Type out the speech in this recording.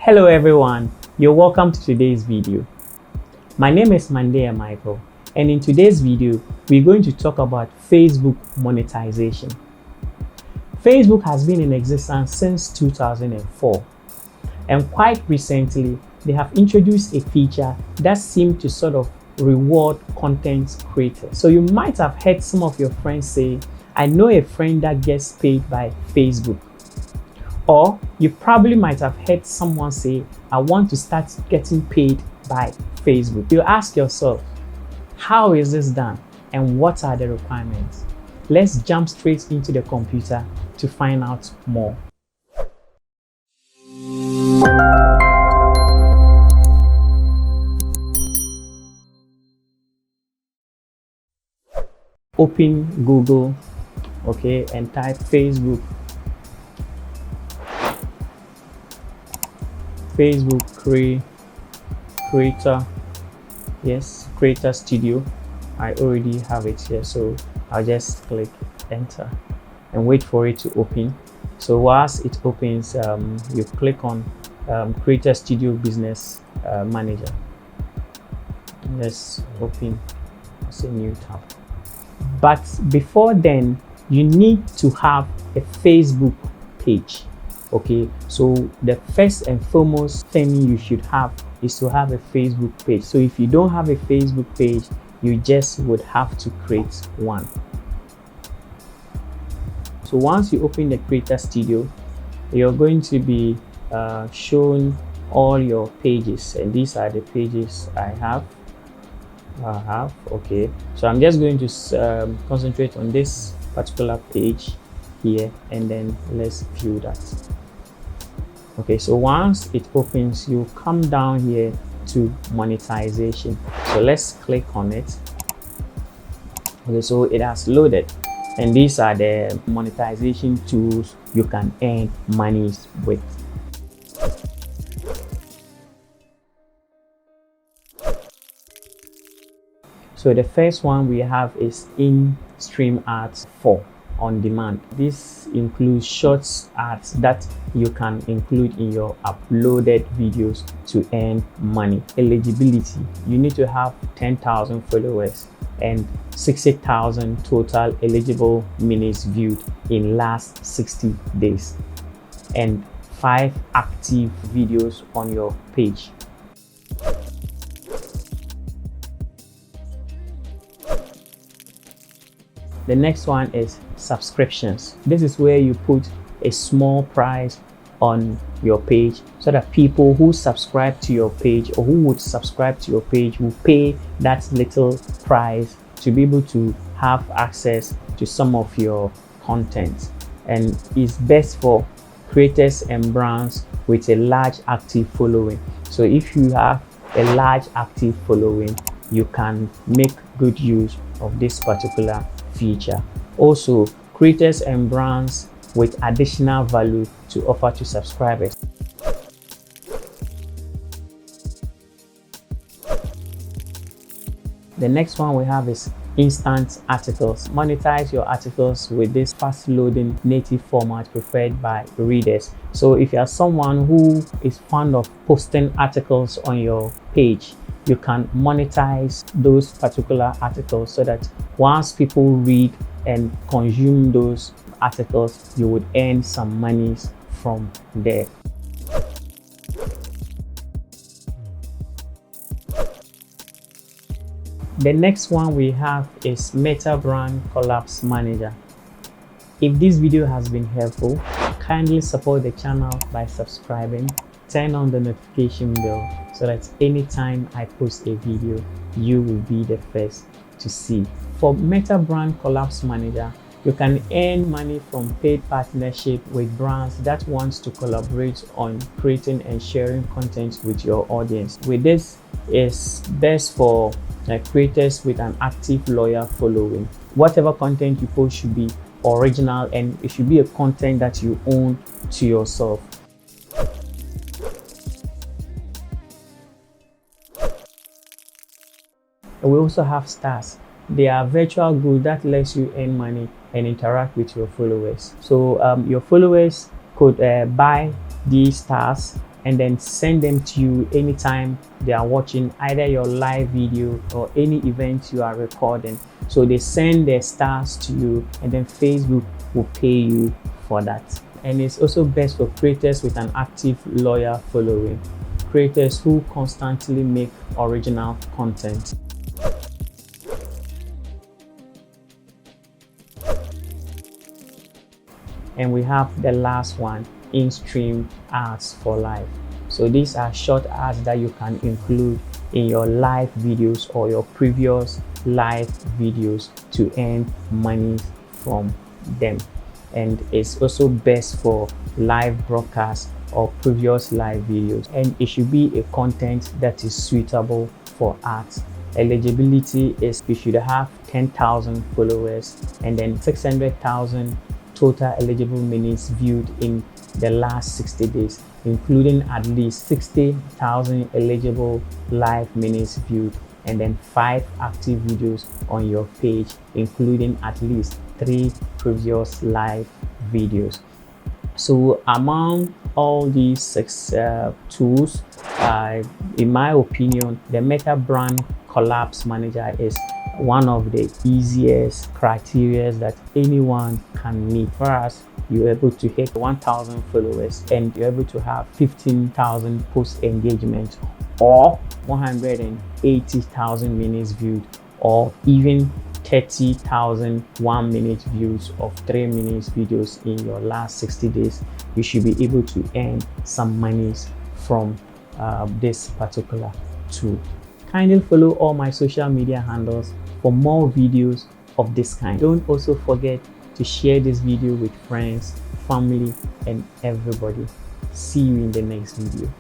Hello everyone, you're welcome to today's video. My name is Mandea Michael, and in today's video we're going to talk about Facebook monetization. Facebook has been in existence since 2004, and quite recently they have introduced a feature that seemed to sort of reward content creators. So you might have heard some of your friends say, I know a friend that gets paid by Facebook. Or you probably might have heard someone say, I want to start getting paid by Facebook. You ask yourself, how is this done and what are the requirements? Let's jump straight into the computer to find out more. Open Google, okay, and type Facebook creator, yes, creator studio. I already have it here, so I'll just click enter and wait for it to open. So whilst it opens, you click on creator studio business manager. Let's open as a new tab. But before then, you need to have a Facebook page. Okay, so the first and foremost thing you should have is to have a Facebook page. So if you don't have a Facebook page, you just would have to create one. So once you open the Creator Studio, you're going to be shown all your pages, and these are the pages I have. Okay, so I'm just going to concentrate on this particular page here, and then let's view that. Okay, so once it opens, you come down here to monetization. So let's click on it. Okay, so it has loaded, and these are the monetization tools you can earn money with. So the first one we have is in-stream ads for on demand. This includes shorts ads that you can include in your uploaded videos to earn money. Eligibility: you need to have 10,000 followers and 60,000 total eligible minutes viewed in last 60 days and 5 active videos on your page. The next one is subscriptions. This is where you put a small price on your page so that people who subscribe to your page or who would subscribe to your page will pay that little price to be able to have access to some of your content. And it's best for creators and brands with a large active following. So if you have a large active following, you can make good use of this particular feature. Also, creators and brands with additional value to offer to subscribers. The next one we have is instant articles. Monetize your articles with this fast loading native format preferred by readers. So if you are someone who is fond of posting articles on your page, you can monetize those particular articles so that once people read and consume those articles, you would earn some monies from there. The next one we have is Meta Brand Collab Manager. If this video has been helpful, kindly support the channel by subscribing, turn on the notification bell so that anytime I post a video, you will be the first to see. For Meta Brand Collab Manager, you can earn money from paid partnership with brands that want to collaborate on creating and sharing content with your audience. With this, is best for creators with an active loyal following. Whatever content you post should be original, and it should be a content that you own to yourself. We also have stars. They are virtual goods that lets you earn money and interact with your followers. So your followers could buy these stars and then send them to you anytime they are watching either your live video or any event you are recording. So they send their stars to you, and then Facebook will pay you for that. And it's also best for creators with an active loyal following, creators who constantly make original content. And we have the last one, in-stream ads for live. So these are short ads that you can include in your live videos or your previous live videos to earn money from them. And it's also best for live broadcasts or previous live videos, and it should be a content that is suitable for ads. Eligibility is you should have 10,000 followers and then 600,000 total eligible minutes viewed in the last 60 days, including at least 60,000 eligible live minutes viewed, and then 5 active videos on your page, including at least 3 previous live videos. So among all these 6 tools, in my opinion, the Meta Brand Collab Manager is one of the easiest criteria that anyone can meet. For us, you're able to hit 1,000 followers and you're able to have 15,000 post engagement or 180,000 minutes viewed, or even 30,000 1-minute views of 3 minutes videos in your last 60 days. You should be able to earn some monies from this particular tool. Kindly follow all my social media handles for more videos of this kind. Don't also forget to share this video with friends, family, and everybody. See you in the next video.